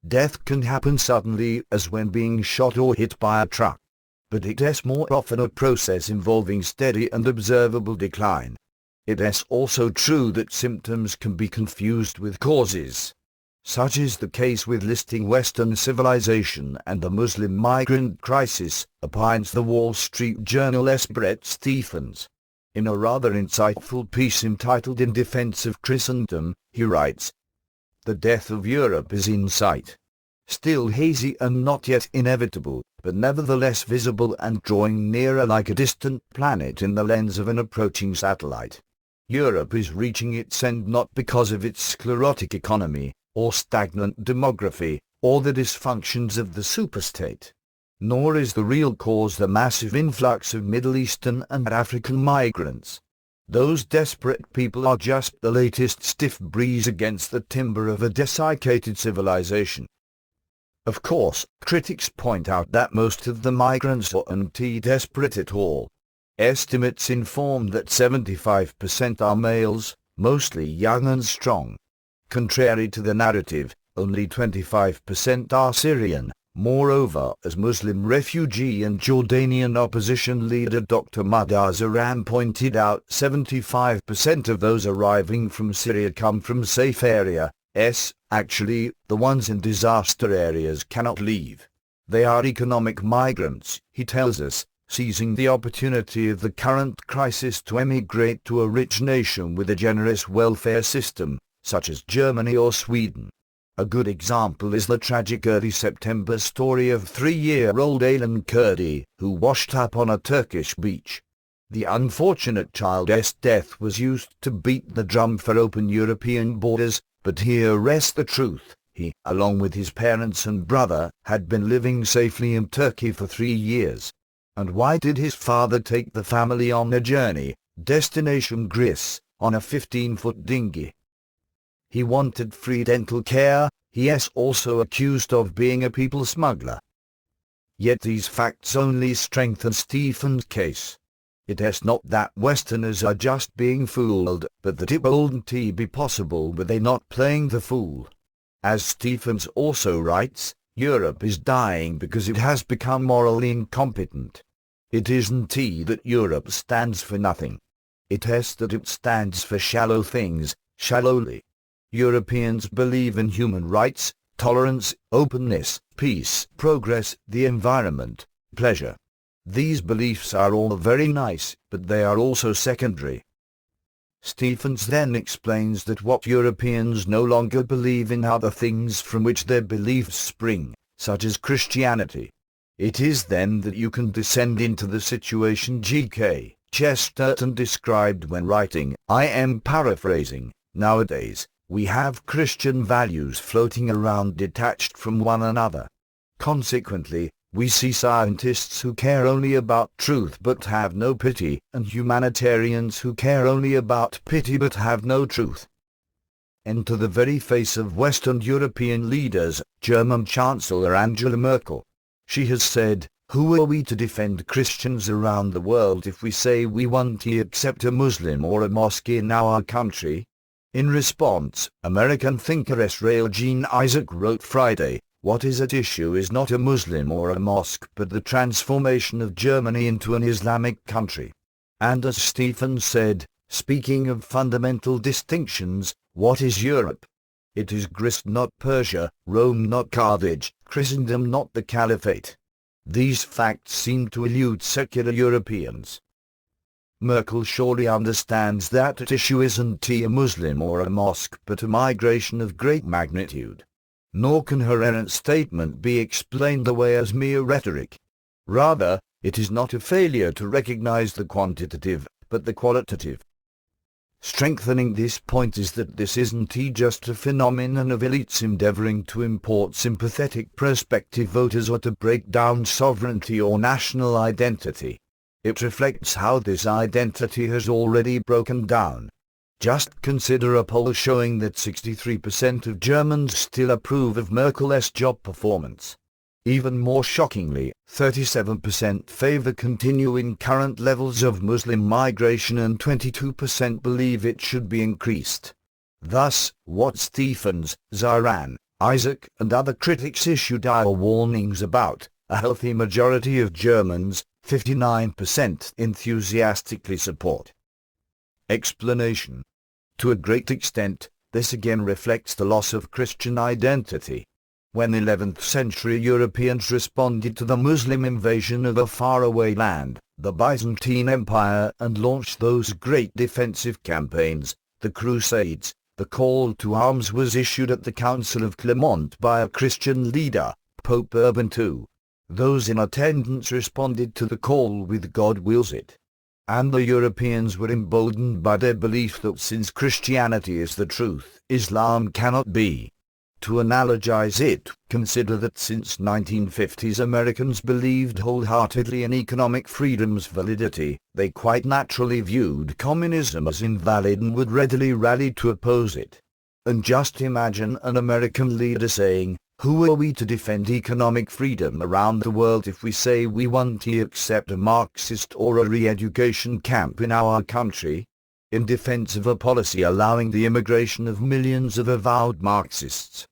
Death can happen suddenly, as when being shot or hit by a truck. But it is more often a process involving steady and observable decline. It is also true that symptoms can be confused with causes. Such is the case with listing Western civilization and the Muslim migrant crisis, opines the Wall Street Journal's Bret. In a rather insightful piece entitled In Defense of Christendom, he writes, "The death of Europe is in sight. Still hazy and not yet inevitable, but nevertheless visible and drawing nearer like a distant planet in the lens of an approaching satellite. Europe is reaching its end not because of its sclerotic economy, or stagnant demography, or the dysfunctions of the superstate. Nor is the real cause the massive influx of Middle Eastern and African migrants. Those desperate people are just the latest stiff breeze against the timber of a desiccated civilization." Of course, critics point out that most of the migrants aren't desperate at all. Estimates inform that 75% are males, mostly young and strong. Contrary to the narrative, only 25% are Syrian. Moreover, as Muslim refugee and Jordanian opposition leader Dr. Madar Zaram pointed out, 75% of those arriving from Syria come from safe areas. Actually, the ones in disaster areas cannot leave. They are economic migrants, he tells us, seizing the opportunity of the current crisis to emigrate to a rich nation with a generous welfare system, such as Germany or Sweden. A good example is the tragic early September story of 3-year-old Aylan Kurdi, who washed up on a Turkish beach. The unfortunate child's death was used to beat the drum for open European borders, but here rests the truth. He, along with his parents and brother, had been living safely in Turkey for 3 years. And why did his father take the family on a journey, destination Greece, on a 15-foot dinghy? He wanted free dental care. He is also accused of being a people smuggler. Yet these facts only strengthen Stephen's case. It is not that Westerners are just being fooled, but that it wouldn't be possible were they not playing the fool. As Stephens also writes, Europe is dying because it has become morally incompetent. It isn't that Europe stands for nothing. It is that it stands for shallow things, shallowly. Europeans believe in human rights, tolerance, openness, peace, progress, the environment, pleasure. These beliefs are all very nice, but they are also secondary. Stephens then explains that what Europeans no longer believe in are the things from which their beliefs spring, such as Christianity. It is then that you can descend into the situation G.K. Chesterton described when writing, I am paraphrasing, nowadays, we have Christian values floating around detached from one another. Consequently, we see scientists who care only about truth but have no pity, and humanitarians who care only about pity but have no truth. And to the very face of Western European leaders, German Chancellor Angela Merkel. She has said, who are we to defend Christians around the world if we say we won't accept a Muslim or a mosque in our country? In response, American thinker Israel Jean Isaac wrote Friday, what is at issue is not a Muslim or a mosque but the transformation of Germany into an Islamic country. And as Stephens said, speaking of fundamental distinctions, what is Europe? It is Greece not Persia, Rome not Carthage, Christendom not the Caliphate. These facts seem to elude secular Europeans. Merkel surely understands that at issue isn't a Muslim or a mosque but a migration of great magnitude. Nor can her errant statement be explained away as mere rhetoric. Rather, it is not a failure to recognize the quantitative, but the qualitative. Strengthening this point is that this isn't just a phenomenon of elites endeavoring to import sympathetic prospective voters or to break down sovereignty or national identity. It reflects how this identity has already broken down. Just consider a poll showing that 63% of Germans still approve of Merkel's job performance. Even more shockingly, 37% favor continuing current levels of Muslim migration and 22% believe it should be increased. Thus, what Stephens, Zaran, Isaac and other critics issue dire warnings about a healthy majority of Germans, 59%, enthusiastically support. Explanation. To a great extent, this again reflects the loss of Christian identity. When 11th century Europeans responded to the Muslim invasion of a faraway land, the Byzantine Empire, and launched those great defensive campaigns, the Crusades, the call to arms was issued at the Council of Clermont by a Christian leader, Pope Urban II. Those in attendance responded to the call with "God wills it." And the Europeans were emboldened by their belief that since Christianity is the truth, Islam cannot be. To analogize it, consider that since 1950s Americans believed wholeheartedly in economic freedom's validity, they quite naturally viewed communism as invalid and would readily rally to oppose it. And just imagine an American leader saying, "Who are we to defend economic freedom around the world if we say we won't accept a Marxist or a re-education camp in our country?" In defense of a policy allowing the immigration of millions of avowed Marxists.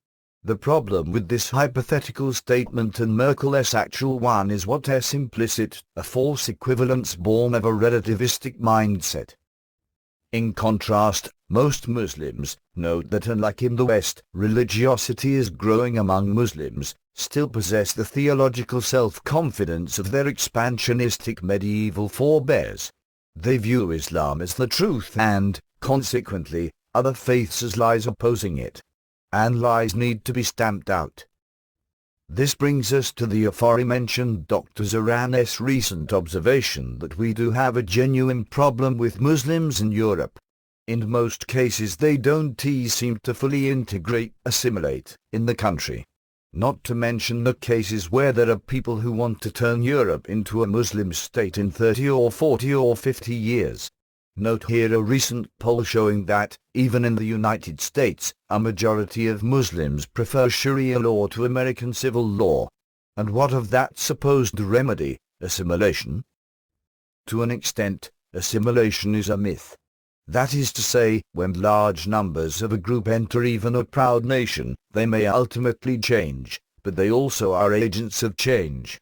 The problem with this hypothetical statement and Merkel's actual one is what's implicit, a false equivalence born of a relativistic mindset. In contrast, most Muslims note that unlike in the West, religiosity is growing among Muslims, still possess the theological self-confidence of their expansionistic medieval forebears. They view Islam as the truth and, consequently, other faiths as lies opposing it. And lies need to be stamped out. This brings us to the aforementioned Dr. Zoran's recent observation that we do have a genuine problem with Muslims in Europe. In most cases they don't seem to fully integrate, assimilate, in the country. Not to mention the cases where there are people who want to turn Europe into a Muslim state in 30 or 40 or 50 years. Note here a recent poll showing that, even in the United States, a majority of Muslims prefer Sharia law to American civil law. And what of that supposed remedy, assimilation? To an extent, assimilation is a myth. That is to say, when large numbers of a group enter even a proud nation, they may ultimately change, but they also are agents of change.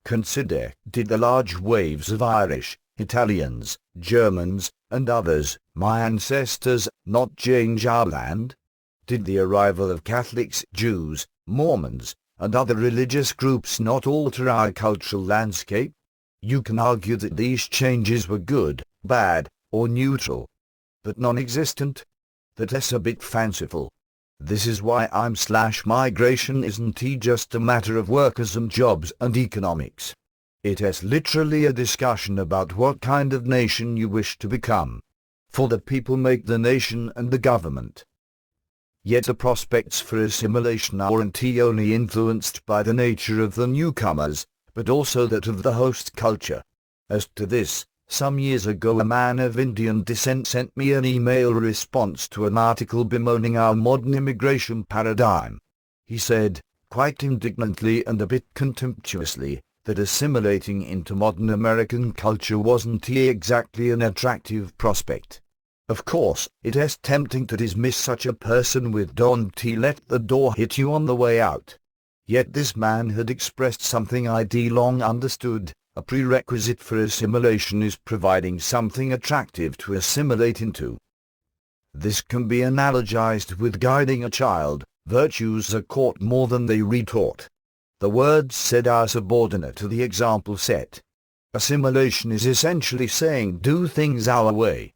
Consider, did the large waves of Irish, Italians, Germans, and others, my ancestors, not change our land? Did the arrival of Catholics, Jews, Mormons, and other religious groups not alter our cultural landscape? You can argue that these changes were good, bad, or neutral, but non-existent. That's a bit fanciful. This is why migration isn't just a matter of workers and jobs and economics. It is literally a discussion about what kind of nation you wish to become. For the people make the nation and the government. Yet the prospects for assimilation aren't only influenced by the nature of the newcomers, but also that of the host culture. As to this, some years ago a man of Indian descent sent me an email response to an article bemoaning our modern immigration paradigm. He said, quite indignantly and a bit contemptuously, that assimilating into modern American culture wasn't exactly an attractive prospect. Of course, it is tempting to dismiss such a person with "Don't let the door hit you on the way out." Yet this man had expressed something I'd long understood. A prerequisite for assimilation is providing something attractive to assimilate into. This can be analogized with guiding a child. Virtues are caught more than they retaught. The words said are subordinate to the example set. Assimilation is essentially saying do things our way.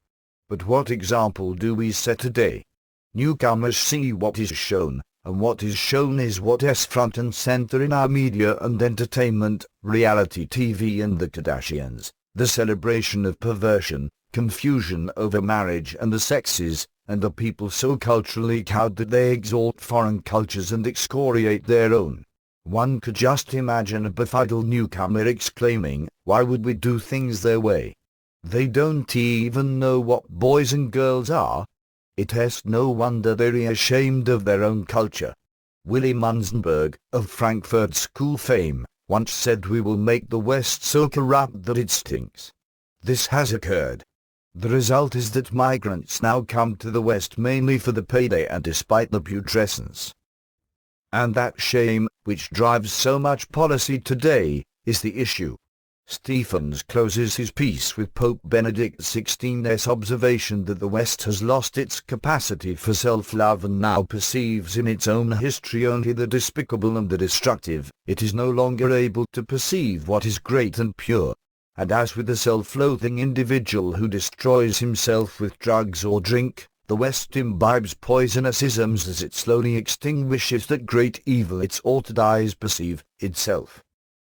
But what example do we set today? Newcomers see what is shown, and what is shown is what is front and center in our media and entertainment, reality TV and the Kardashians, the celebration of perversion, confusion over marriage and the sexes, and the people so culturally cowed that they exalt foreign cultures and excoriate their own. One could just imagine a befuddled newcomer exclaiming, "Why would we do things their way? They don't even know what boys and girls are." It is no wonder they're ashamed of their own culture. Willy Munzenberg, of Frankfurt School fame, once said we will make the West so corrupt that it stinks. This has occurred. The result is that migrants now come to the West mainly for the payday and despite the putrescence. And that shame, which drives so much policy today, is the issue. Stephens closes his piece with Pope Benedict XVI's observation that the West has lost its capacity for self-love and now perceives in its own history only the despicable and the destructive. It is no longer able to perceive what is great and pure. And as with the self-loathing individual who destroys himself with drugs or drink, the West imbibes poisonous isms as it slowly extinguishes that great evil its altered eyes perceive, itself.